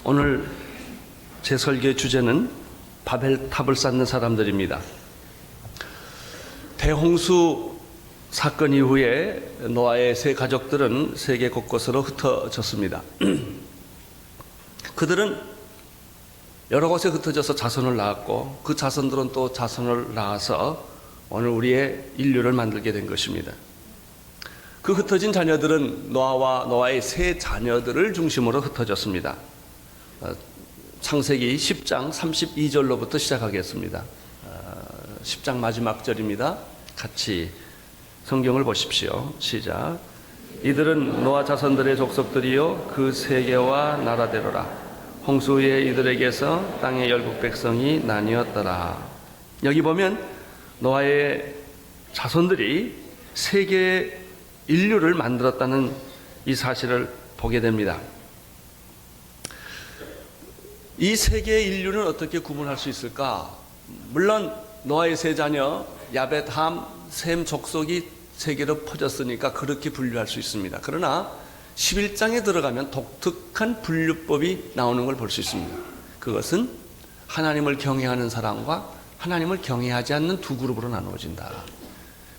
오늘 제 설교의 주제는 바벨탑을 쌓는 사람들입니다. 대홍수 사건 이후에 노아의 세 가족들은 세계 곳곳으로 흩어졌습니다. 그들은 여러 곳에 흩어져서 자손을 낳았고 그 자손들은 또 자손을 낳아서 오늘 우리의 인류를 만들게 된 것입니다. 그 흩어진 자녀들은 노아와 노아의 세 자녀들을 중심으로 흩어졌습니다. 창세기 10장 32절로부터 시작하겠습니다. 10장 마지막 절입니다. 같이 성경을 보십시오. 시작. 이들은 노아 자손들의 족속들이요 그 세계와 나라대로라. 홍수 후에 이들에게서 땅의 열국 백성이 나뉘었더라. 여기 보면 노아의 자손들이 세계의 인류를 만들었다는 이 사실을 보게 됩니다. 이 세계의 인류는 어떻게 구분할 수 있을까? 물론 노아의 세 자녀 야벳, 함, 셈 족속이 세계로 퍼졌으니까 그렇게 분류할 수 있습니다. 그러나 11장에 들어가면 독특한 분류법이 나오는 걸 볼 수 있습니다. 그것은 하나님을 경외하는 사람과 하나님을 경외하지 않는 두 그룹으로 나누어진다.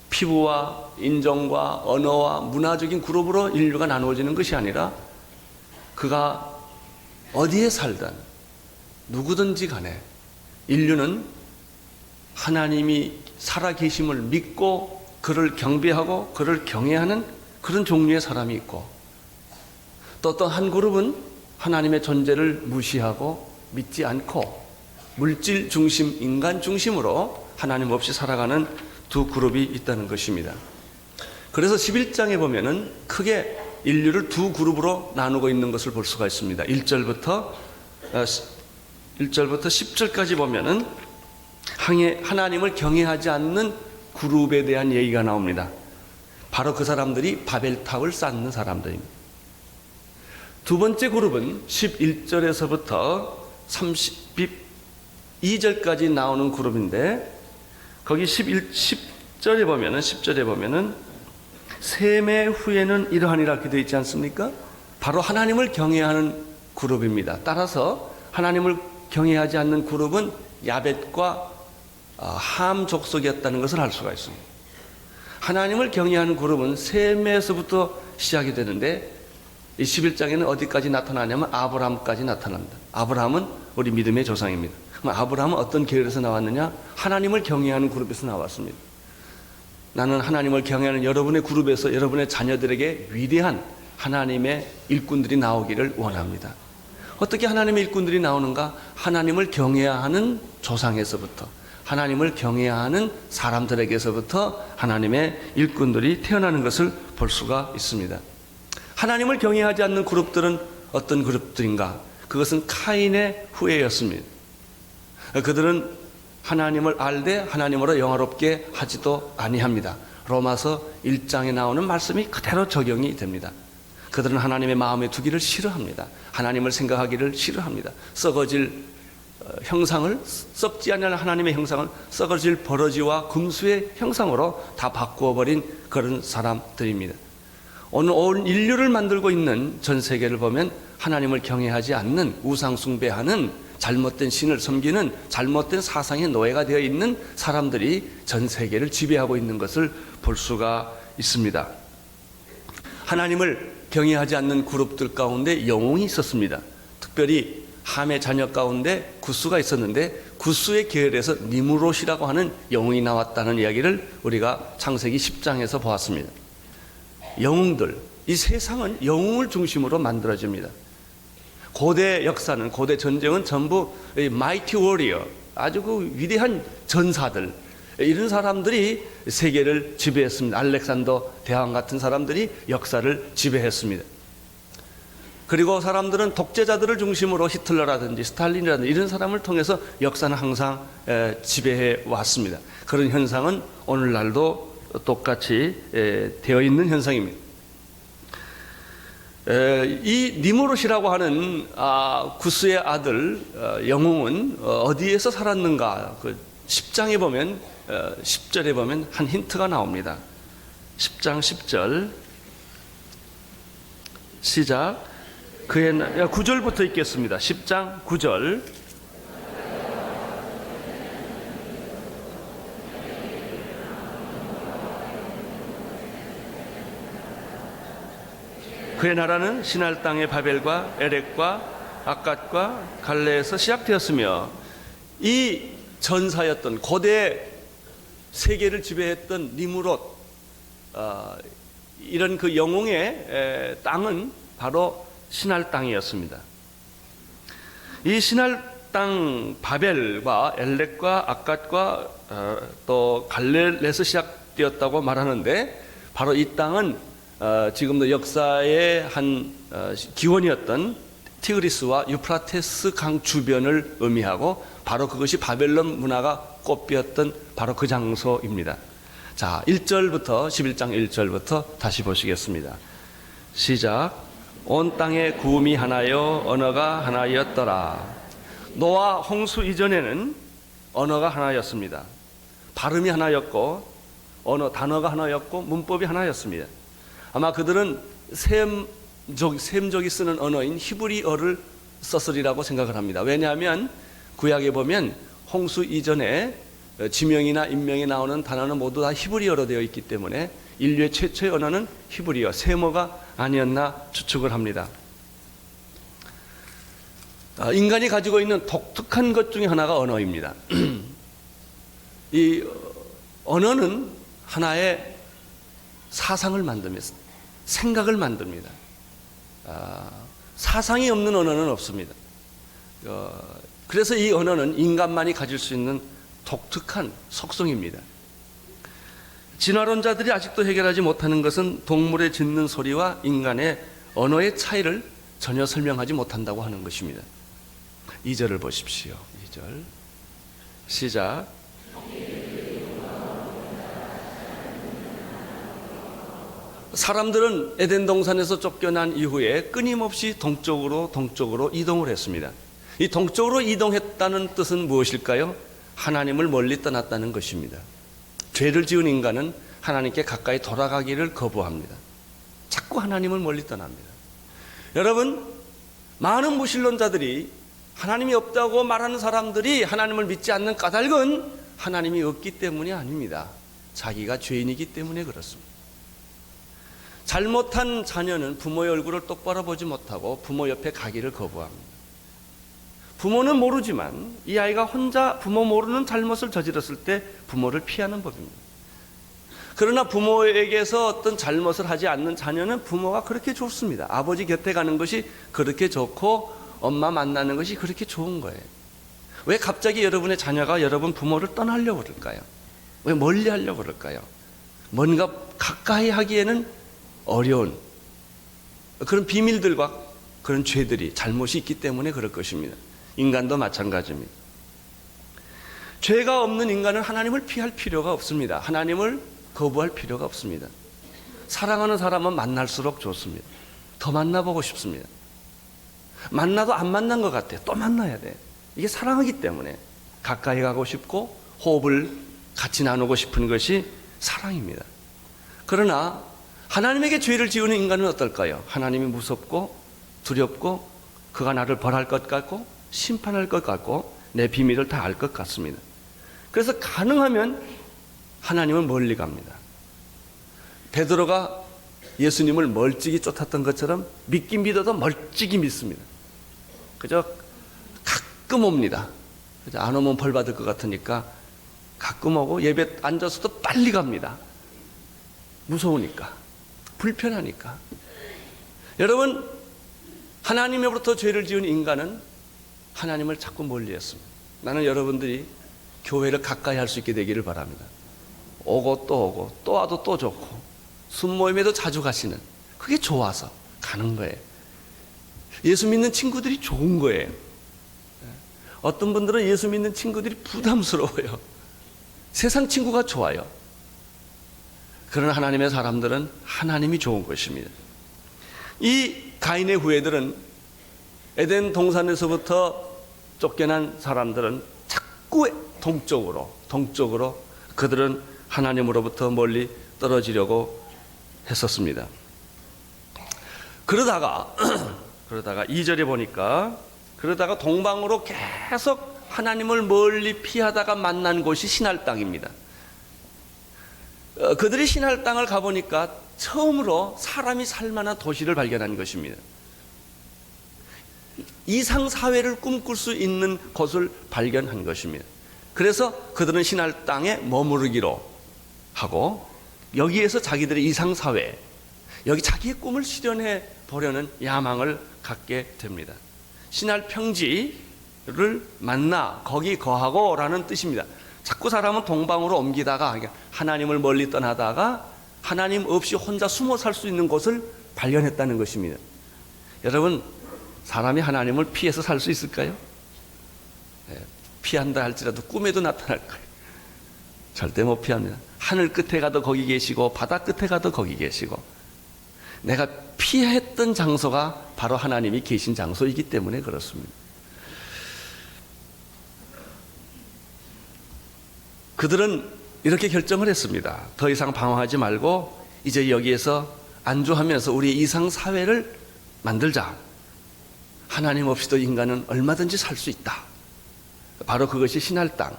피부와 인종과 언어와 문화적인 그룹으로 인류가 나누어지는 것이 아니라 그가 어디에 살든 누구든지 간에 인류는 하나님이 살아계심을 믿고 그를 경배하고 그를 경외하는 그런 종류의 사람이 있고 또 어떤 한 그룹은 하나님의 존재를 무시하고 믿지 않고 물질 중심, 인간 중심으로 하나님 없이 살아가는 두 그룹이 있다는 것입니다. 그래서 11장에 보면은 크게 인류를 두 그룹으로 나누고 있는 것을 볼 수가 있습니다. 1절부터 10절까지 보면은 하나님을 경외하지 않는 그룹에 대한 얘기가 나옵니다. 바로 그 사람들이 바벨탑을 쌓는 사람들입니다. 두 번째 그룹은 11절에서부터 32절까지 나오는 그룹인데 거기 10절에 보면은 셈의 후에는 이러하니라 이렇게 되어 있지 않습니까? 바로 하나님을 경외하는 그룹입니다. 따라서 하나님을 경외하지 않는 그룹은 야벳과 함 족속이었다는 것을 알 수가 있습니다. 하나님을 경외하는 그룹은 셈에서부터 시작이 되는데 이 11장에는 어디까지 나타나냐면 아브라함까지 나타납니다. 아브라함은 우리 믿음의 조상입니다. 그럼 아브라함은 어떤 계열에서 나왔느냐? 하나님을 경외하는 그룹에서 나왔습니다. 나는 하나님을 경외하는 여러분의 그룹에서 여러분의 자녀들에게 위대한 하나님의 일꾼들이 나오기를 원합니다. 어떻게 하나님의 일꾼들이 나오는가? 하나님을 경외하는 조상에서부터 하나님을 경외하는 사람들에게서부터 하나님의 일꾼들이 태어나는 것을 볼 수가 있습니다. 하나님을 경외하지 않는 그룹들은 어떤 그룹들인가? 그것은 카인의 후예였습니다. 그들은 하나님을 알되 하나님으로 영화롭게 하지도 아니합니다. 로마서 1장에 나오는 말씀이 그대로 적용이 됩니다. 그들은 하나님의 마음에 두기를 싫어합니다. 하나님을 생각하기를 싫어합니다. 썩어질 형상을, 썩지 않는 하나님의 형상을 썩어질 버러지와 금수의 형상으로 다 바꾸어버린 그런 사람들입니다. 오늘 온 인류를 만들고 있는 전 세계를 보면 하나님을 경외하지 않는, 우상 숭배하는, 잘못된 신을 섬기는 잘못된 사상의 노예가 되어 있는 사람들이 전 세계를 지배하고 있는 것을 볼 수가 있습니다. 하나님을 경외하지 않는 그룹들 가운데 영웅이 있었습니다. 특별히 함의 자녀 가운데 구스가 있었는데 구스의 계열에서 니므롯이라고 하는 영웅이 나왔다는 이야기를 우리가 창세기 10장에서 보았습니다. 영웅들, 이 세상은 영웅을 중심으로 만들어집니다. 고대 역사는, 고대 전쟁은 전부 마이티 워리어, 아주 그 위대한 전사들, 이런 사람들이 세계를 지배했습니다. 알렉산더 대왕 같은 사람들이 역사를 지배했습니다. 그리고 사람들은 독재자들을 중심으로 히틀러라든지 스탈린이라든지 이런 사람을 통해서 역사는 항상 지배해 왔습니다. 그런 현상은 오늘날도 똑같이 되어 있는 현상입니다. 이 니므롯이라고 하는 구스의 아들 영웅은 어디에서 살았는가? 그 10장에 보면 10절에 보면 한 힌트가 나옵니다. 10장 10절 시작. 그의 9절부터 읽겠습니다. 10장 9절. 그의 나라는 시날 땅의 바벨과 에렉과 아갓과 갈레에서 시작되었으며, 이 전사였던 고대 세계를 지배했던 니무롯, 이런 그 영웅의 땅은 바로 시날 땅이었습니다. 이 시날 땅 바벨과 엘렉과 아갓과 또 갈레에서 시작되었다고 말하는데, 바로 이 땅은 지금도 역사의 한 기원이었던 티그리스와 유프라테스 강 주변을 의미하고, 바로 그것이 바벨론 문화가 꽃피었던 바로 그 장소입니다. 자, 1절부터 11장 1절부터 다시 보시겠습니다. 시작. 온 땅에 구음이 하나요 언어가 하나였더라. 노아 홍수 이전에는 언어가 하나였습니다. 발음이 하나였고 단어가 하나였고 문법이 하나였습니다. 아마 그들은 셈족이 쓰는 언어인 히브리어를 썼으리라고 생각을 합니다. 왜냐하면 구약에 보면 홍수 이전에 지명이나 인명이 나오는 단어는 모두 다 히브리어로 되어 있기 때문에 인류의 최초의 언어는 히브리어, 세모가 아니었나 추측을 합니다. 인간이 가지고 있는 독특한 것 중에 하나가 언어입니다. 이 언어는 하나의 사상을 만듭니다. 생각을 만듭니다. 사상이 없는 언어는 없습니다. 그래서 이 언어는 인간만이 가질 수 있는 독특한 속성입니다. 진화론자들이 아직도 해결하지 못하는 것은 동물의 짖는 소리와 인간의 언어의 차이를 전혀 설명하지 못한다고 하는 것입니다. 2절을 보십시오. 2절 시작. 사람들은 에덴 동산에서 쫓겨난 이후에 끊임없이 동쪽으로 이동을 했습니다. 이 동쪽으로 이동했다는 뜻은 무엇일까요? 하나님을 멀리 떠났다는 것입니다. 죄를 지은 인간은 하나님께 가까이 돌아가기를 거부합니다. 자꾸 하나님을 멀리 떠납니다. 여러분, 많은 무신론자들이 하나님이 없다고 말하는 사람들이 하나님을 믿지 않는 까닭은 하나님이 없기 때문이 아닙니다. 자기가 죄인이기 때문에 그렇습니다. 잘못한 자녀는 부모의 얼굴을 똑바로 보지 못하고 부모 옆에 가기를 거부합니다. 부모는 모르지만 이 아이가 혼자 부모 모르는 잘못을 저질렀을 때 부모를 피하는 법입니다. 그러나 부모에게서 어떤 잘못을 하지 않는 자녀는 부모가 그렇게 좋습니다. 아버지 곁에 가는 것이 그렇게 좋고 엄마 만나는 것이 그렇게 좋은 거예요. 왜 갑자기 여러분의 자녀가 여러분 부모를 떠나려고 그럴까요? 왜 멀리 하려고 그럴까요? 뭔가 가까이 하기에는 어려운 그런 비밀들과 그런 죄들이, 잘못이 있기 때문에 그럴 것입니다. 인간도 마찬가지입니다. 죄가 없는 인간은 하나님을 피할 필요가 없습니다. 하나님을 거부할 필요가 없습니다. 사랑하는 사람은 만날수록 좋습니다. 더 만나보고 싶습니다. 만나도 안 만난 것 같아요. 또 만나야 돼. 이게 사랑하기 때문에 가까이 가고 싶고 호흡을 같이 나누고 싶은 것이 사랑입니다. 그러나 하나님에게 죄를 지으는 인간은 어떨까요? 하나님이 무섭고 두렵고 그가 나를 벌할 것 같고 심판할 것 같고 내 비밀을 다 알 것 같습니다. 그래서 가능하면 하나님은 멀리 갑니다. 베드로가 예수님을 멀찍이 쫓았던 것처럼 믿긴 믿어도 멀찍이 믿습니다. 그저 가끔 옵니다. 그저 안 오면 벌 받을 것 같으니까 가끔 오고 예배 앉아서도 빨리 갑니다. 무서우니까, 불편하니까. 여러분, 하나님으로부터 죄를 지은 인간은 하나님을 자꾸 멀리했습니다. 나는 여러분들이 교회를 가까이 할 수 있게 되기를 바랍니다. 오고 또 오고 또 와도 또 좋고 순모임에도 자주 가시는, 그게 좋아서 가는 거예요. 예수 믿는 친구들이 좋은 거예요. 어떤 분들은 예수 믿는 친구들이 부담스러워요. 세상 친구가 좋아요. 그러나 하나님의 사람들은 하나님이 좋은 것입니다. 이 가인의 후예들은 에덴 동산에서부터 쫓겨난 사람들은 자꾸 동쪽으로 그들은 하나님으로부터 멀리 떨어지려고 했었습니다. 그러다가 그러다가 2절에 보니까 그러다가 동방으로 계속 하나님을 멀리 피하다가 만난 곳이 시날 땅입니다. 그들이 시날 땅을 가보니까 처음으로 사람이 살만한 도시를 발견한 것입니다. 이상 사회를 꿈꿀 수 있는 곳을 발견한 것입니다. 그래서 그들은 시날 땅에 머무르기로 하고 여기에서 자기들의 이상 사회, 여기 자기의 꿈을 실현해 보려는 야망을 갖게 됩니다. 시날 평지를 만나 거기 거하고 라는 뜻입니다. 자꾸 사람은 동방으로 옮기다가 하나님을 멀리 떠나다가 하나님 없이 혼자 숨어 살 수 있는 곳을 발견했다는 것입니다. 여러분, 사람이 하나님을 피해서 살 수 있을까요? 피한다 할지라도 꿈에도 나타날 거예요. 절대 못 피합니다. 하늘 끝에 가도 거기 계시고 바다 끝에 가도 거기 계시고, 내가 피했던 장소가 바로 하나님이 계신 장소이기 때문에 그렇습니다. 그들은 이렇게 결정을 했습니다. 더 이상 방황하지 말고 이제 여기에서 안주하면서 우리의 이상 사회를 만들자. 하나님 없이도 인간은 얼마든지 살 수 있다. 바로 그것이 시날 땅,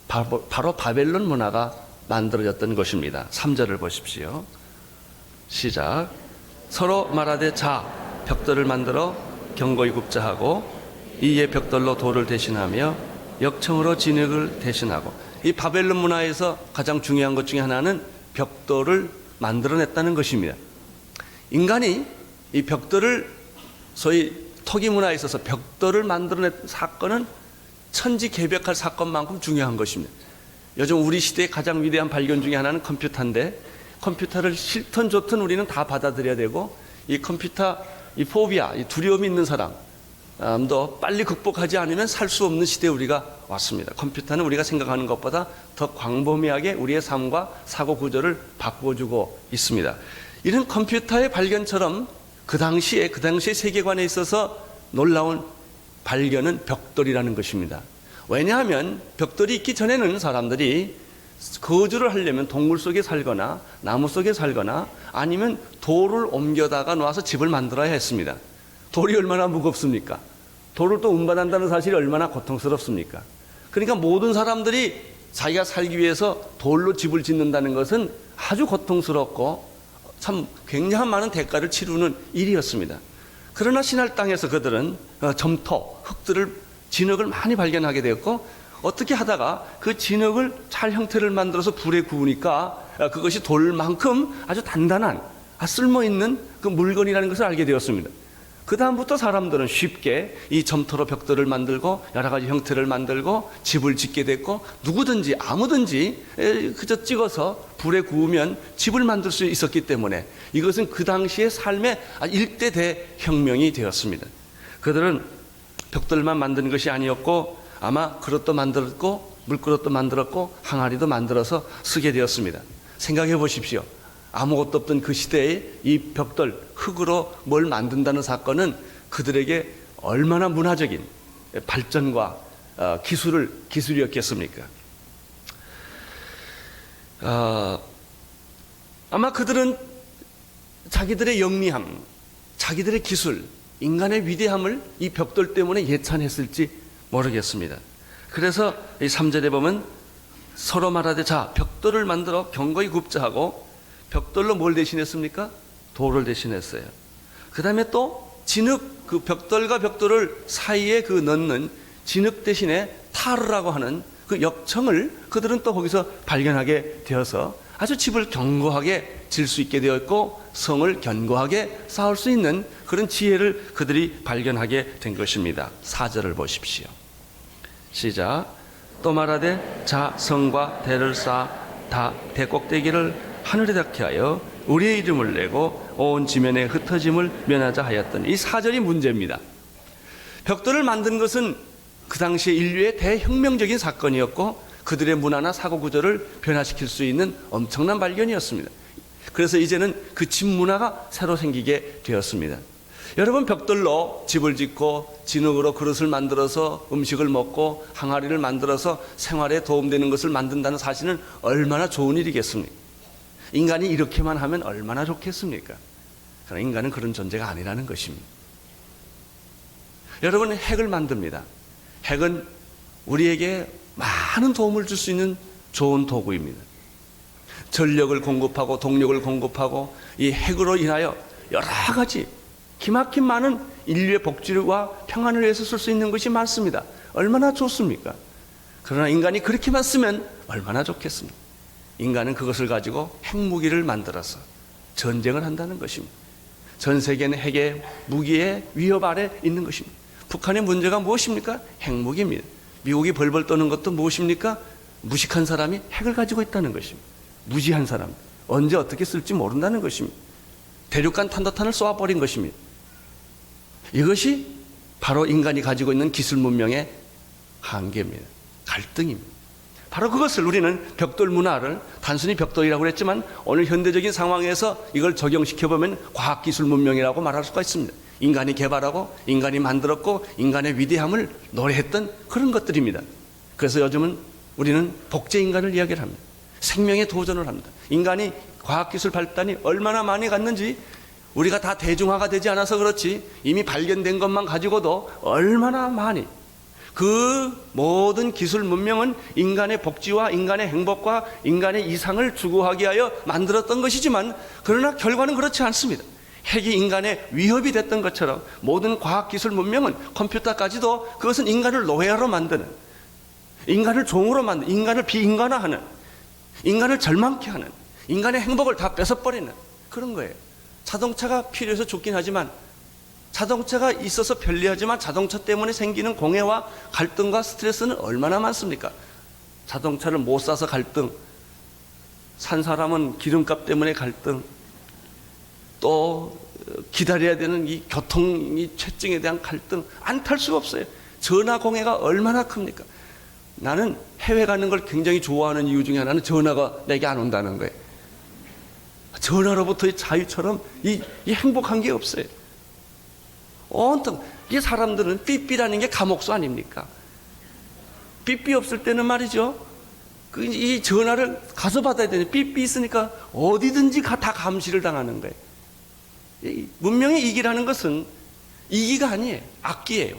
바로 바벨론 문화가 만들어졌던 것입니다. 3절을 보십시오. 시작. 서로 말하되 자, 벽돌을 만들어 견고히 굽자 하고 이에 벽돌로 돌을 대신하며 역청으로 진흙을 대신하고. 이 바벨론 문화에서 가장 중요한 것 중에 하나는 벽돌을 만들어냈다는 것입니다. 인간이 이 벽돌을, 소위 토기 문화에 있어서 벽돌을 만들어낸 사건은 천지개벽할 사건만큼 중요한 것입니다. 요즘 우리 시대의 가장 위대한 발견 중에 하나는 컴퓨터인데, 컴퓨터를 싫든 좋든 우리는 다 받아들여야 되고, 이 컴퓨터, 이 포비아, 이 두려움이 있는 사람도 빨리 극복하지 않으면 살 수 없는 시대에 우리가 왔습니다. 컴퓨터는 우리가 생각하는 것보다 더 광범위하게 우리의 삶과 사고 구조를 바꿔주고 있습니다. 이런 컴퓨터의 발견처럼 그 당시에 세계관에 있어서 놀라운 발견은 벽돌이라는 것입니다. 왜냐하면 벽돌이 있기 전에는 사람들이 거주를 하려면 동굴 속에 살거나 나무 속에 살거나 아니면 돌을 옮겨다가 놔서 집을 만들어야 했습니다. 돌이 얼마나 무겁습니까? 돌을 또 운반한다는 사실이 얼마나 고통스럽습니까? 그러니까 모든 사람들이 자기가 살기 위해서 돌로 집을 짓는다는 것은 아주 고통스럽고 참 굉장한 많은 대가를 치르는 일이었습니다. 그러나 시날 땅에서 그들은 점토, 흙들을, 진흙을 많이 발견하게 되었고, 어떻게 하다가 그 진흙을 잘 형태를 만들어서 불에 구우니까 그것이 돌만큼 아주 단단한, 쓸모있는 그 물건이라는 것을 알게 되었습니다. 그 다음부터 사람들은 쉽게 이 점토로 벽돌을 만들고 여러 가지 형태를 만들고 집을 짓게 됐고, 누구든지 아무든지 그저 찍어서 불에 구우면 집을 만들 수 있었기 때문에 이것은 그 당시의 삶의 일대 대혁명이 되었습니다. 그들은 벽돌만 만드는 것이 아니었고 아마 그릇도 만들었고 물그릇도 만들었고 항아리도 만들어서 쓰게 되었습니다. 생각해 보십시오. 아무것도 없던 그 시대에 이 벽돌, 흙으로 뭘 만든다는 사건은 그들에게 얼마나 문화적인 발전과 기술이었겠습니까? 아마 그들은 자기들의 영리함, 자기들의 기술, 인간의 위대함을 이 벽돌 때문에 예찬했을지 모르겠습니다. 그래서 이 3절에 보면 서로 말하되 자, 벽돌을 만들어 견고히 굽자 하고, 벽돌로 뭘 대신했습니까? 돌을 대신했어요. 그 다음에 또 진흙, 그 벽돌과 벽돌을 사이에 그 넣는 진흙 대신에 타르라고 하는 그 역청을 그들은 또 거기서 발견하게 되어서 아주 집을 견고하게 질 수 있게 되었고, 성을 견고하게 쌓을 수 있는 그런 지혜를 그들이 발견하게 된 것입니다. 4절을 보십시오. 시작. 또 말하되 자, 성과 대를 쌓아 다 대꼭대기를 하늘에 닿게 하여 우리의 이름을 내고 온 지면에 흩어짐을 면하자 하였더니, 이 4절이 문제입니다. 벽돌을 만든 것은 그 당시에 인류의 대혁명적인 사건이었고 그들의 문화나 사고 구조를 변화시킬 수 있는 엄청난 발견이었습니다. 그래서 이제는 그 집 문화가 새로 생기게 되었습니다. 여러분, 벽돌로 집을 짓고 진흙으로 그릇을 만들어서 음식을 먹고 항아리를 만들어서 생활에 도움되는 것을 만든다는 사실은 얼마나 좋은 일이겠습니까? 인간이 이렇게만 하면 얼마나 좋겠습니까? 그러나 인간은 그런 존재가 아니라는 것입니다. 여러분, 핵을 만듭니다. 핵은 우리에게 많은 도움을 줄 수 있는 좋은 도구입니다. 전력을 공급하고 동력을 공급하고 이 핵으로 인하여 여러 가지 기막힌 많은 인류의 복지와 평안을 위해서 쓸 수 있는 것이 많습니다. 얼마나 좋습니까? 그러나 인간이 그렇게만 쓰면 얼마나 좋겠습니까? 인간은 그것을 가지고 핵무기를 만들어서 전쟁을 한다는 것입니다. 전 세계는 핵의 무기의 위협 아래 있는 것입니다. 북한의 문제가 무엇입니까? 핵무기입니다. 미국이 벌벌 떠는 것도 무엇입니까? 무식한 사람이 핵을 가지고 있다는 것입니다. 무지한 사람, 언제 어떻게 쓸지 모른다는 것입니다. 대륙간 탄도탄을 쏘아버린 것입니다. 이것이 바로 인간이 가지고 있는 기술 문명의 한계입니다. 갈등입니다. 바로 그것을 우리는 벽돌 문화를 단순히 벽돌이라고 그랬지만 오늘 현대적인 상황에서 이걸 적용시켜보면 과학기술 문명이라고 말할 수가 있습니다. 인간이 개발하고 인간이 만들었고 인간의 위대함을 노래했던 그런 것들입니다. 그래서 요즘은 우리는 복제인간을 이야기를 합니다. 생명에 도전을 합니다. 인간이 과학기술 발달이 얼마나 많이 갔는지 우리가 다 대중화가 되지 않아서 그렇지 이미 발견된 것만 가지고도 얼마나 많이 그 모든 기술 문명은 인간의 복지와 인간의 행복과 인간의 이상을 추구하기 위하여 만들었던 것이지만 그러나 결과는 그렇지 않습니다. 핵이 인간의 위협이 됐던 것처럼 모든 과학기술 문명은 컴퓨터까지도 그것은 인간을 노예로 만드는, 인간을 종으로 만드는, 인간을 비인간화하는, 인간을 절망케 하는, 인간의 행복을 다 뺏어버리는 그런 거예요. 자동차가 필요해서 좋긴 하지만 자동차가 있어서 편리하지만 자동차 때문에 생기는 공해와 갈등과 스트레스는 얼마나 많습니까? 자동차를 못 사서 갈등, 산 사람은 기름값 때문에 갈등, 또 기다려야 되는 이 교통 체증에 대한 갈등, 안 탈 수가 없어요. 전화 공해가 얼마나 큽니까? 나는 해외 가는 걸 굉장히 좋아하는 이유 중에 하나는 전화가 내게 안 온다는 거예요. 전화로부터의 자유처럼 이 행복한 게 없어요. 온통 이 사람들은 삐삐라는 게 감옥수 아닙니까? 삐삐 없을 때는 말이죠. 이 전화를 가서 받아야 되는데 삐삐 있으니까 어디든지 다 감시를 당하는 거예요. 문명의 이기라는 것은 이기가 아니에요. 악기예요.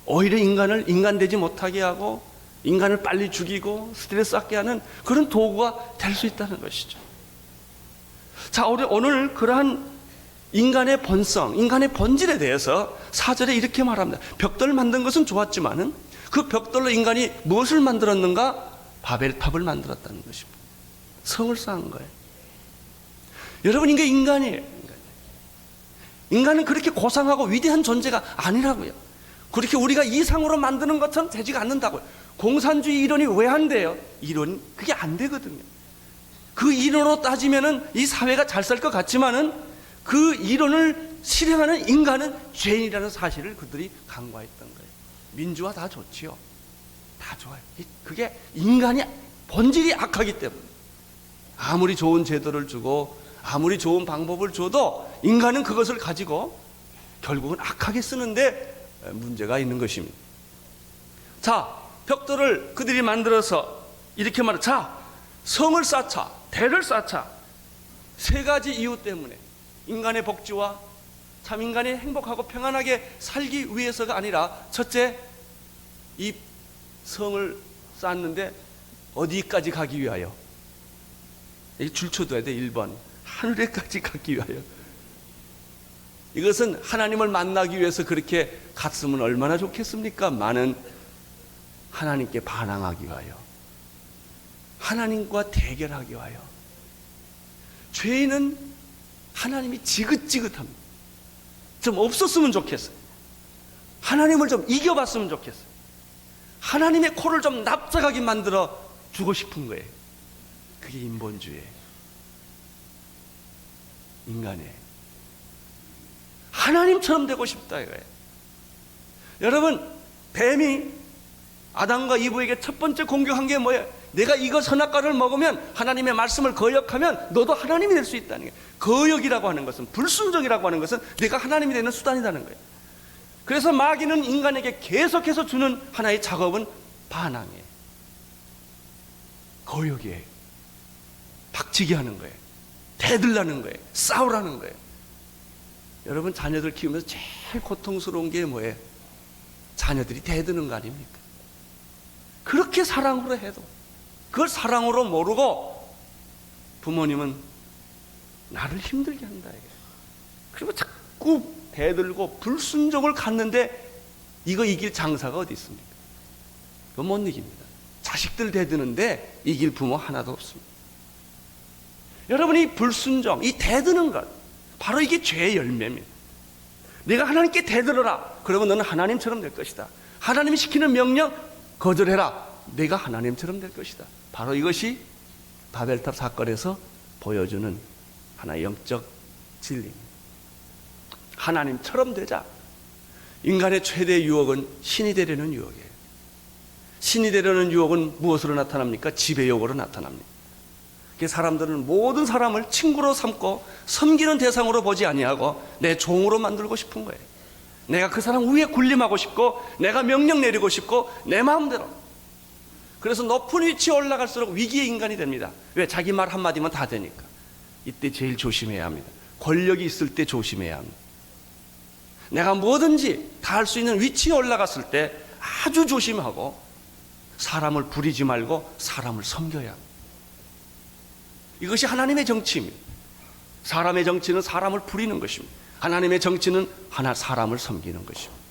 오히려 인간을 인간되지 못하게 하고 인간을 빨리 죽이고 스트레스 받게 하는 그런 도구가 될 수 있다는 것이죠. 자, 우리 오늘 그러한 인간의 본성, 인간의 본질에 대해서 4절에 이렇게 말합니다. 벽돌을 만든 것은 좋았지만은 그 벽돌로 인간이 무엇을 만들었는가? 바벨탑을 만들었다는 것입니다. 성을 쌓은 거예요. 여러분, 이게 인간이에요. 인간은 그렇게 고상하고 위대한 존재가 아니라고요. 그렇게 우리가 이상으로 만드는 것처럼 되지가 않는다고요. 공산주의 이론이 왜 안 돼요? 이론 그게 안 되거든요. 그 이론으로 따지면은 이 사회가 잘 살 것 같지만은 그 이론을 실행하는 인간은 죄인이라는 사실을 그들이 간과했던 거예요. 민주화 다 좋지요. 다 좋아요. 그게 인간이 본질이 악하기 때문에 아무리 좋은 제도를 주고 아무리 좋은 방법을 줘도 인간은 그것을 가지고 결국은 악하게 쓰는데 문제가 있는 것입니다. 자, 벽돌을 그들이 만들어서 이렇게 말해. 자, 성을 쌓자, 대를 쌓자. 세 가지 이유 때문에 인간의 복지와 참 인간이 행복하고 평안하게 살기 위해서가 아니라, 첫째, 이 성을 쌓았는데 어디까지 가기 위하여? 줄쳐둬야 돼. 1번 하늘에까지 가기 위하여. 이것은 하나님을 만나기 위해서 그렇게 갔으면 얼마나 좋겠습니까? 많은 하나님께 반항하기 위하여, 하나님과 대결하기 위하여. 죄인은 하나님이 지긋지긋합니다. 좀 없었으면 좋겠어요. 하나님을 좀 이겨봤으면 좋겠어요. 하나님의 코를 좀 납작하게 만들어 주고 싶은 거예요. 그게 인본주의예요. 인간이에요. 하나님처럼 되고 싶다 이거예요. 여러분, 뱀이 아담과 이브에게 첫 번째 공격한 게 뭐예요? 내가 이거 선악과를 먹으면 하나님의 말씀을 거역하면 너도 하나님이 될 수 있다는 거예요. 거역이라고 하는 것은, 불순종이라고 하는 것은 내가 하나님이 되는 수단이라는 거예요. 그래서 마귀는 인간에게 계속해서 주는 하나의 작업은 반항이에요. 거역이에요. 박치기 하는 거예요. 대들라는 거예요. 싸우라는 거예요. 여러분 자녀들 키우면서 제일 고통스러운 게 뭐예요? 자녀들이 대드는 거 아닙니까? 그렇게 사랑으로 해도 그걸 사랑으로 모르고 부모님은 나를 힘들게 한다 이게. 그리고 자꾸 대들고 불순종을 갖는데 이거 이길 장사가 어디 있습니까? 그거 못 이깁니다. 자식들 대드는데 이길 부모 하나도 없습니다. 여러분 이 불순종, 이 대드는 것 바로 이게 죄의 열매입니다. 내가 하나님께 대들어라. 그러면 너는 하나님처럼 될 것이다. 하나님이 시키는 명령 거절해라. 내가 하나님처럼 될 것이다. 바로 이것이 바벨탑 사건에서 보여주는 하나의 영적 진리입니다. 하나님처럼 되자. 인간의 최대 유혹은 신이 되려는 유혹이에요. 신이 되려는 유혹은 무엇으로 나타납니까? 지배욕으로 나타납니다. 사람들은 모든 사람을 친구로 삼고 섬기는 대상으로 보지 아니하고 내 종으로 만들고 싶은 거예요. 내가 그 사람 위에 군림하고 싶고 내가 명령 내리고 싶고 내 마음대로. 그래서 높은 위치에 올라갈수록 위기의 인간이 됩니다. 왜? 자기 말 한마디면 다 되니까. 이때 제일 조심해야 합니다. 권력이 있을 때 조심해야 합니다. 내가 뭐든지 다 할 수 있는 위치에 올라갔을 때 아주 조심하고 사람을 부리지 말고 사람을 섬겨야 합니다. 이것이 하나님의 정치입니다. 사람의 정치는 사람을 부리는 것입니다. 하나님의 정치는 사람을 섬기는 것입니다.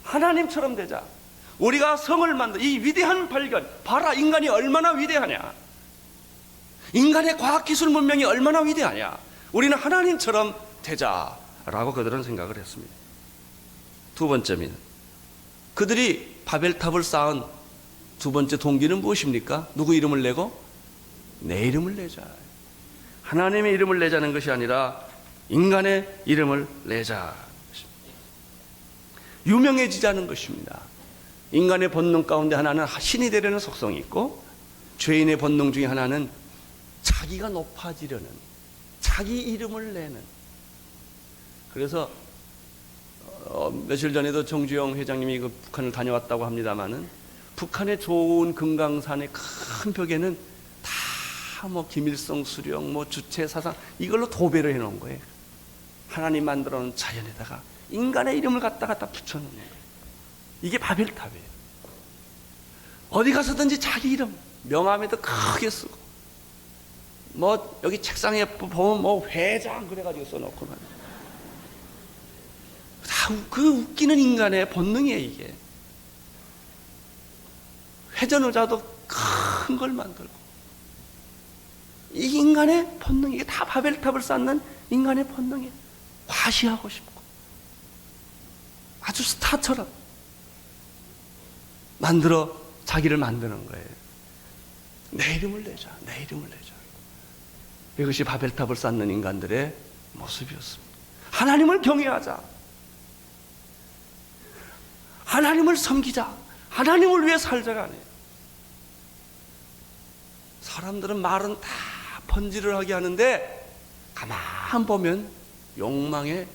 하나님처럼 되자. 우리가 성을 만든 이 위대한 발견, 봐라 인간이 얼마나 위대하냐. 인간의 과학기술 문명이 얼마나 위대하냐. 우리는 하나님처럼 되자라고 그들은 생각을 했습니다. 두 번째입니다. 그들이 바벨탑을 쌓은 두 번째 동기는 무엇입니까? 누구 이름을 내고? 내 이름을 내자. 하나님의 이름을 내자는 것이 아니라 인간의 이름을 내자. 유명해지자는 것입니다. 인간의 본능 가운데 하나는 신이 되려는 속성이 있고 죄인의 본능 중에 하나는 자기가 높아지려는, 자기 이름을 내는. 그래서 며칠 전에도 정주영 회장님이 북한을 다녀왔다고 합니다마는 북한의 좋은 금강산의 큰 벽에는 김일성 수령, 주체 사상 이걸로 도배를 해놓은 거예요. 하나님 만들어 놓은 자연에다가 인간의 이름을 갖다 붙여놓는 거예요. 이게 바벨탑이에요. 어디 가서든지 자기 이름 명함에도 크게 쓰고 여기 책상에 보면 회장 그래가지고 써놓고 다 그 웃기는 인간의 본능이에요. 이게 회전의자도 큰 걸 만들고 이 인간의 본능, 이게 다 바벨탑을 쌓는 인간의 본능이에요. 과시하고 싶고 아주 스타처럼 자기를 만드는 거예요. 내 이름을 내자, 내 이름을 내자. 이것이 바벨탑을 쌓는 인간들의 모습이었습니다. 하나님을 경외하자, 하나님을 섬기자, 하나님을 위해 살자가 아니에요. 사람들은 말은 다 번지를 하게 하는데 가만 보면 욕망의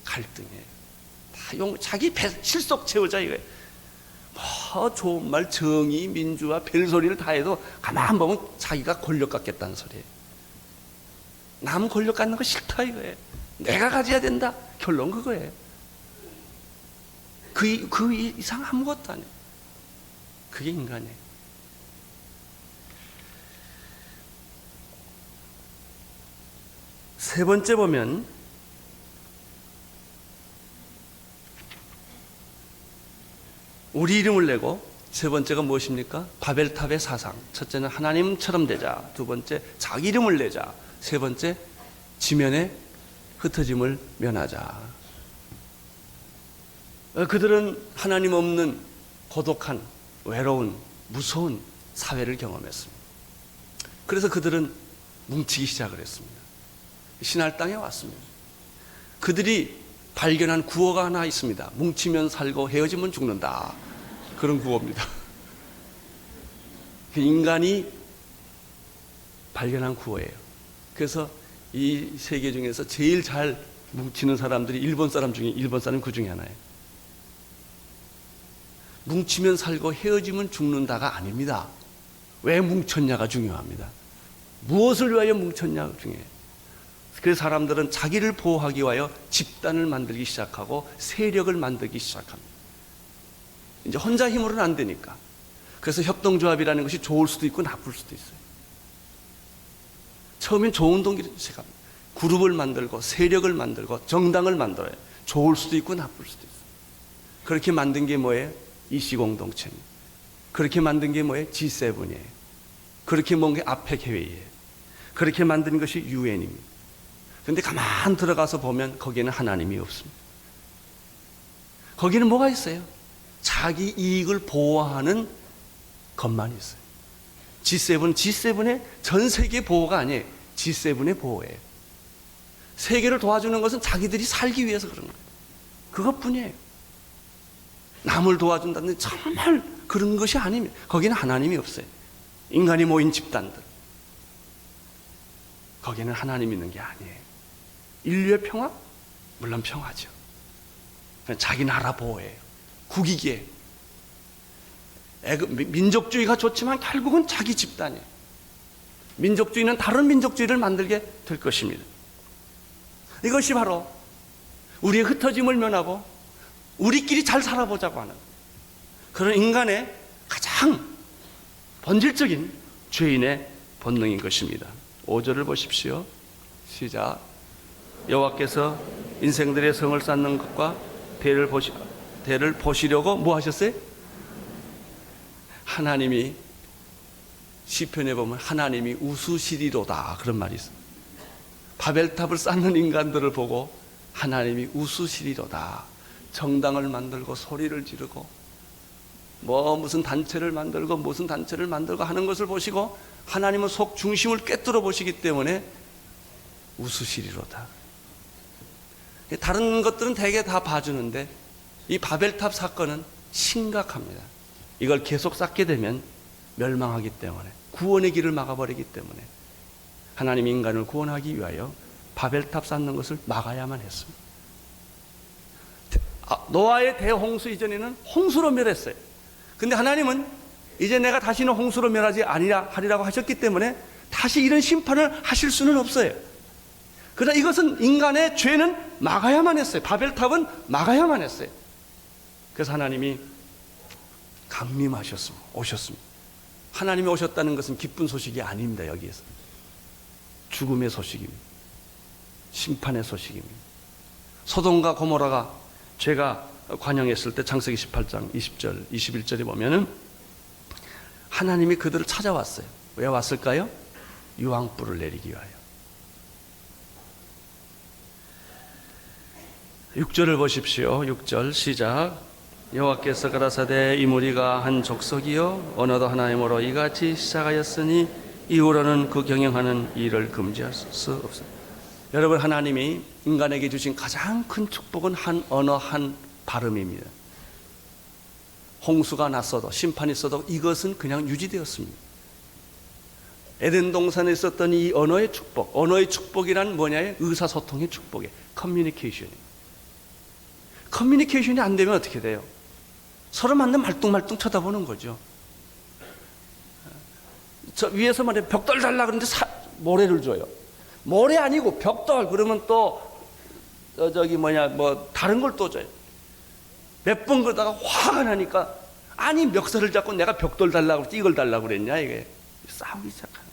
갈등이에요. 다 자기 실속 채우자 이거예요. 좋은 말, 정의, 민주화, 별소리를 다 해도 가만 보면 자기가 권력 갖겠다는 소리예요. 남 권력 갖는 거 싫다 이거예요. 내가 가져야 된다. 결론 그거예요. 그 이상 아무것도 아니에요. 그게 인간이에요. 세 번째 보면 우리 이름을 내고, 세 번째가 무엇입니까? 바벨탑의 사상. 첫째는 하나님처럼 되자, 두 번째 자기 이름을 내자, 세 번째 지면에 흩어짐을 면하자. 그들은 하나님 없는 고독한, 외로운, 무서운 사회를 경험했습니다. 그래서 그들은 뭉치기 시작을 했습니다. 신할 땅에 왔습니다. 그들이 발견한 구호가 하나 있습니다. 뭉치면 살고 헤어지면 죽는다. 그런 구호입니다. 인간이 발견한 구호예요. 그래서 이 세계 중에서 제일 잘 뭉치는 사람들이 일본 사람 그 중에 하나예요. 뭉치면 살고 헤어지면 죽는다가 아닙니다. 왜 뭉쳤냐가 중요합니다. 무엇을 위하여 뭉쳤냐가 중요해요. 그래서 사람들은 자기를 보호하기 위하여 집단을 만들기 시작하고 세력을 만들기 시작합니다. 이제 혼자 힘으로는 안 되니까. 그래서 협동조합이라는 것이 좋을 수도 있고 나쁠 수도 있어요. 처음엔 좋은 동기를 시작합니다. 그룹을 만들고 세력을 만들고 정당을 만들어요. 좋을 수도 있고 나쁠 수도 있어요. 그렇게 만든 게 뭐예요? 이시공동체입니다. 그렇게 만든 게 뭐예요? G7이에요. 그렇게 만든 게 아펙 회의예요. 그렇게 만든 것이 유엔입니다. 그런데 가만 들어가서 보면 거기에는 하나님이 없습니다. 거기는 뭐가 있어요? 자기 이익을 보호하는 것만 있어요. G7의 전 세계 보호가 아니에요. G7의 보호예요. 세계를 도와주는 것은 자기들이 살기 위해서 그런 거예요. 그것뿐이에요. 남을 도와준다는 정말 그런 것이 아닙니다. 거기는 하나님이 없어요. 인간이 모인 집단들. 거기는 하나님 있는 게 아니에요. 인류의 평화? 물론 평화죠. 자기 나라 보호예요. 국익이에요. 민족주의가 좋지만 결국은 자기 집단이에요. 민족주의는 다른 민족주의를 만들게 될 것입니다. 이것이 바로 우리의 흩어짐을 면하고 우리끼리 잘 살아보자고 하는 그런 인간의 가장 본질적인 죄인의 본능인 것입니다. 5절을 보십시오. 시작. 여호와께서 인생들의 성을 쌓는 것과 대를 보시려고 뭐 하셨어요? 하나님이 시편에 보면 하나님이 웃으시리로다 그런 말이 있어요. 바벨탑을 쌓는 인간들을 보고 하나님이 웃으시리로다. 정당을 만들고 소리를 지르고 무슨 단체를 만들고 하는 것을 보시고 하나님은 속 중심을 꿰뚫어 보시기 때문에 웃으시리로다. 다른 것들은 대개 다 봐주는데 이 바벨탑 사건은 심각합니다. 이걸 계속 쌓게 되면 멸망하기 때문에, 구원의 길을 막아버리기 때문에 하나님이 인간을 구원하기 위하여 바벨탑 쌓는 것을 막아야만 했습니다. 노아의 대홍수 이전에는 홍수로 멸했어요. 근데 하나님은 이제 내가 다시는 홍수로 멸하지 하리라고 하셨기 때문에 다시 이런 심판을 하실 수는 없어요. 그러나 이것은 인간의 죄는 막아야만 했어요. 바벨탑은 막아야만 했어요. 그래서 하나님이 강림하셨습니다. 오셨습니다. 하나님이 오셨다는 것은 기쁜 소식이 아닙니다. 여기에서 죽음의 소식입니다. 심판의 소식입니다. 소돔과 고모라가 죄가 관영했을 때 창세기 18장 20절 21절에 보면은 하나님이 그들을 찾아왔어요. 왜 왔을까요? 유황불을 내리기 위하여. 6절을 보십시오. 6절 시작. 여호와께서 가라사대 이 무리가 한 족속이요 언어도 하나이므로 이같이 시작하였으니 이후로는 그 경영하는 일을 금지할 수 없어요. 여러분, 하나님이 인간에게 주신 가장 큰 축복은 한 언어 한 발음입니다. 홍수가 났어도 심판이 있어도 이것은 그냥 유지되었습니다. 에덴 동산에 있었던 이 언어의 축복, 언어의 축복이란 뭐냐에 의사소통의 축복이에요. 커뮤니케이션이 안 되면 어떻게 돼요? 서로 만나 말뚱말뚱 쳐다보는 거죠. 저 위에서 말해 벽돌 달라 그러는데 모래를 줘요. 모래 아니고 벽돌 그러면 또 다른 걸 또 줘요. 몇 번 그러다가 화가 나니까 아니 멱살을 잡고 내가 벽돌 달라고 그랬지 이걸 달라고 그랬냐, 이게 싸우기 시작하는.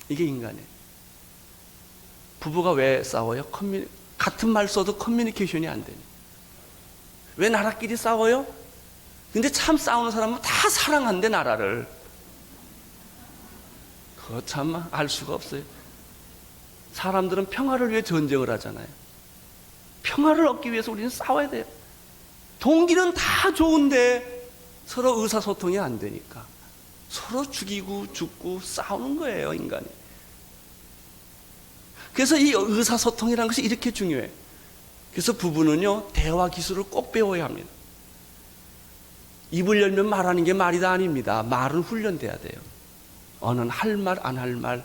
이게 인간이에요. 부부가 왜 싸워요? 같은 말 써도 커뮤니케이션이 안 되니. 왜 나라끼리 싸워요? 근데 참 싸우는 사람은 다 사랑한대, 나라를. 그거 참 알 수가 없어요. 사람들은 평화를 위해 전쟁을 하잖아요. 평화를 얻기 위해서 우리는 싸워야 돼요. 동기는 다 좋은데 서로 의사소통이 안 되니까 서로 죽이고 죽고 싸우는 거예요, 인간이. 그래서 이 의사소통이라는 것이 이렇게 중요해요. 그래서 부부는요, 대화 기술을 꼭 배워야 합니다. 입을 열면 말하는 게 말이 다 아닙니다. 말은 훈련돼야 돼요. 언어는 할 말, 안 할 말,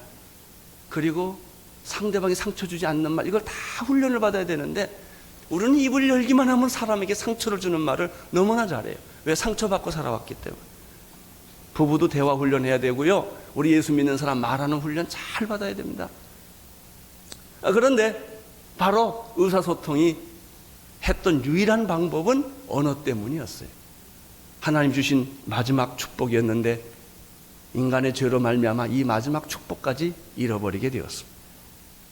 그리고 상대방이 상처 주지 않는 말, 이걸 다 훈련을 받아야 되는데 우리는 입을 열기만 하면 사람에게 상처를 주는 말을 너무나 잘해요. 왜? 상처받고 살아왔기 때문에. 부부도 대화 훈련해야 되고요, 우리 예수 믿는 사람 말하는 훈련 잘 받아야 됩니다. 그런데 바로 의사소통이 했던 유일한 방법은 언어 때문이었어요. 하나님 주신 마지막 축복이었는데 인간의 죄로 말미암아 이 마지막 축복까지 잃어버리게 되었습니다.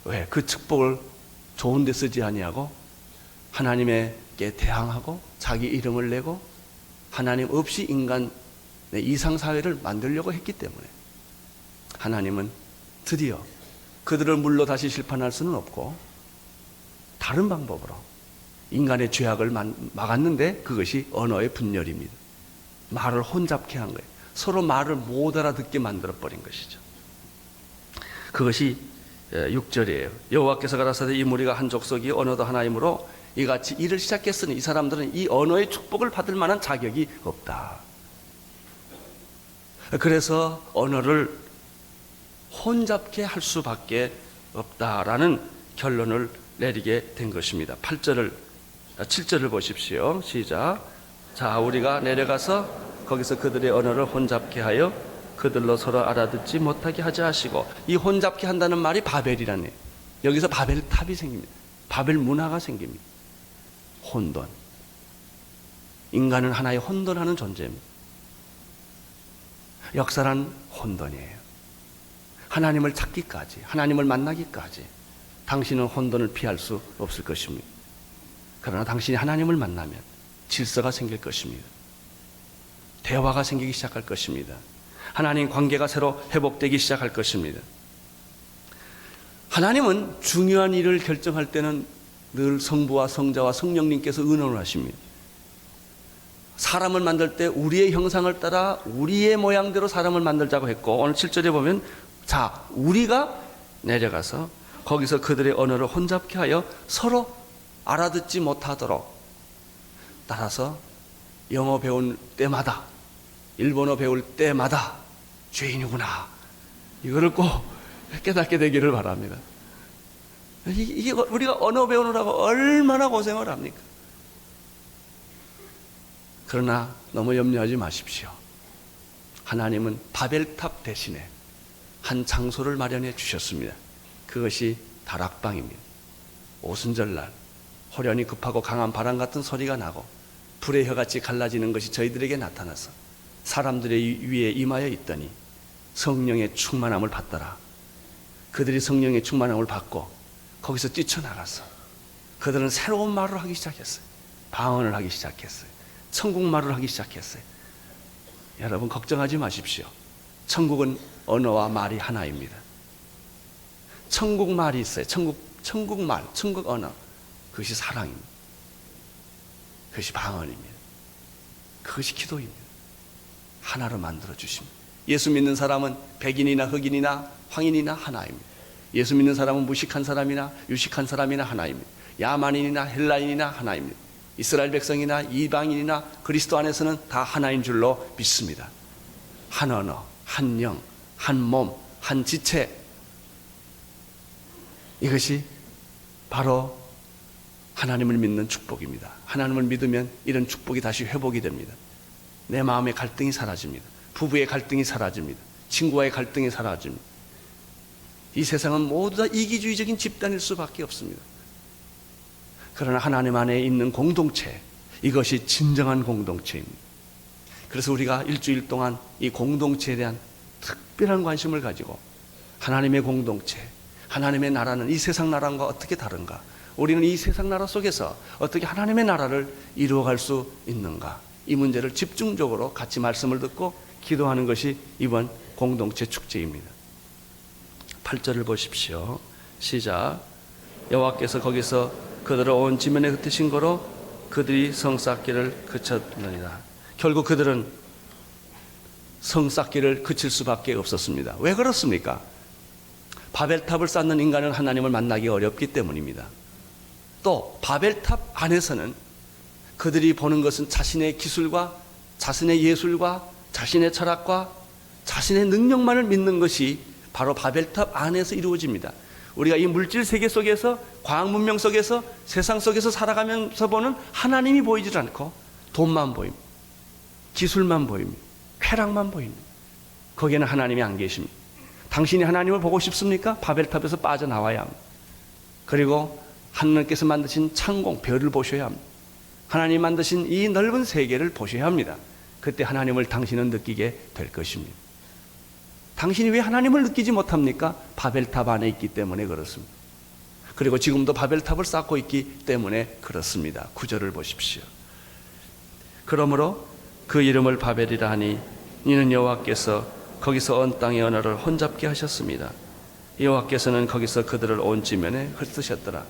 왜? 그 축복을 좋은 데 쓰지 아니하고 하나님께 대항하고 자기 이름을 내고 하나님 없이 인간의 이상사회를 만들려고 했기 때문에 하나님은 드디어 그들을 물로 다시 심판할 수는 없고 다른 방법으로 인간의 죄악을 막았는데 그것이 언어의 분열입니다. 말을 혼잡케 한 거예요. 서로 말을 못 알아듣게 만들어버린 것이죠. 그것이 6절이에요. 여호와께서 가라사대 이 무리가 한 족속이 언어도 하나이므로 이같이 일을 시작했으니 이 사람들은 이 언어의 축복을 받을 만한 자격이 없다. 그래서 언어를 혼잡케 할 수밖에 없다라는 결론을 내리게 된 것입니다. 7절을 보십시오. 시작. 자, 우리가 내려가서 거기서 그들의 언어를 혼잡케 하여 그들로 서로 알아듣지 못하게 하지 하시고, 이 혼잡케 한다는 말이 바벨이라네요. 여기서 바벨탑이 생깁니다. 바벨 문화가 생깁니다. 혼돈. 인간은 하나의 혼돈하는 존재입니다. 역사란 혼돈이에요. 하나님을 찾기까지, 하나님을 만나기까지 당신은 혼돈을 피할 수 없을 것입니다. 그러나 당신이 하나님을 만나면 질서가 생길 것입니다. 대화가 생기기 시작할 것입니다. 하나님 관계가 새로 회복되기 시작할 것입니다. 하나님은 중요한 일을 결정할 때는 늘 성부와 성자와 성령님께서 의논을 하십니다. 사람을 만들 때 우리의 형상을 따라 우리의 모양대로 사람을 만들자고 했고, 오늘 7절에 보면 자, 우리가 내려가서 거기서 그들의 언어를 혼잡케 하여 서로 알아듣지 못하도록, 따라서 영어 배울 때마다, 일본어 배울 때마다 죄인이구나, 이거를 꼭 깨닫게 되기를 바랍니다. 이게 우리가 언어 배우느라고 얼마나 고생을 합니까? 그러나 너무 염려하지 마십시오. 하나님은 바벨탑 대신에 한 장소를 마련해 주셨습니다. 그것이 다락방입니다. 오순절날 호련히 급하고 강한 바람 같은 소리가 나고 불의 혀같이 갈라지는 것이 저희들에게 나타나서 사람들의 위에 임하여 있더니 성령의 충만함을 받더라. 그들이 성령의 충만함을 받고 거기서 뛰쳐나가서 그들은 새로운 말을 하기 시작했어요. 방언을 하기 시작했어요. 천국말을 하기 시작했어요. 여러분 걱정하지 마십시오. 천국은 언어와 말이 하나입니다. 천국말이 있어요. 천국말, 천국 언어. 그것이 사랑입니다. 그것이 방언입니다. 그것이 기도입니다. 하나로 만들어 주십니다. 예수 믿는 사람은 백인이나 흑인이나 황인이나 하나입니다. 예수 믿는 사람은 무식한 사람이나 유식한 사람이나 하나입니다. 야만인이나 헬라인이나 하나입니다. 이스라엘 백성이나 이방인이나 그리스도 안에서는 다 하나인 줄로 믿습니다. 한 언어, 한 영, 한 몸, 한 지체. 이것이 바로 하나님을 믿는 축복입니다. 하나님을 믿으면 이런 축복이 다시 회복이 됩니다. 내 마음의 갈등이 사라집니다. 부부의 갈등이 사라집니다. 친구와의 갈등이 사라집니다. 이 세상은 모두 다 이기주의적인 집단일 수밖에 없습니다. 그러나 하나님 안에 있는 공동체, 이것이 진정한 공동체입니다. 그래서 우리가 일주일 동안 이 공동체에 대한 특별한 관심을 가지고 하나님의 공동체, 하나님의 나라는 이 세상 나라와 어떻게 다른가? 우리는 이 세상 나라 속에서 어떻게 하나님의 나라를 이루어갈 수 있는가? 이 문제를 집중적으로 같이 말씀을 듣고 기도하는 것이 이번 공동체 축제입니다. 8절을 보십시오. 시작. 여호와께서 거기서 그들을 온 지면에 흩으신 거로 그들이 성 쌓기를 그쳤느니라. 결국 그들은 성 쌓기를 그칠 수밖에 없었습니다. 왜 그렇습니까? 바벨탑을 쌓는 인간은 하나님을 만나기 어렵기 때문입니다. 또 바벨탑 안에서는 그들이 보는 것은 자신의 기술과 자신의 예술과 자신의 철학과 자신의 능력만을 믿는 것이 바로 바벨탑 안에서 이루어집니다. 우리가 이 물질 세계 속에서, 과학 문명 속에서, 세상 속에서 살아가면서 보는 하나님이 보이질 않고 돈만 보입니다. 기술만 보입니다. 쾌락만 보입니다. 거기에는 하나님이 안 계십니다. 당신이 하나님을 보고 싶습니까? 바벨탑에서 빠져나와야 합니다. 그리고 하나님께서 만드신 창공, 별을 보셔야 합니다. 하나님 만드신 이 넓은 세계를 보셔야 합니다. 그때 하나님을 당신은 느끼게 될 것입니다. 당신이 왜 하나님을 느끼지 못합니까? 바벨탑 안에 있기 때문에 그렇습니다. 그리고 지금도 바벨탑을 쌓고 있기 때문에 그렇습니다. 9절을 보십시오. 그러므로 그 이름을 바벨이라 하니 이는 여호와께서 거기서 언 땅의 언어를 혼잡게 하셨습니다. 여호와께서는 거기서 그들을 온 지면에 흩으셨더라.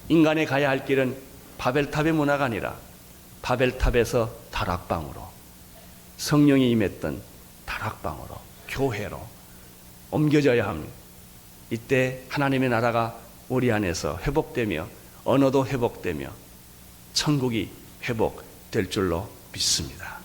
인간이 가야 할 길은 바벨탑의 문화가 아니라 바벨탑에서 다락방으로, 성령이 임했던 다락방으로, 교회로 옮겨져야 합니다. 이때 하나님의 나라가 우리 안에서 회복되며 언어도 회복되며 천국이 회복될 줄로 믿습니다.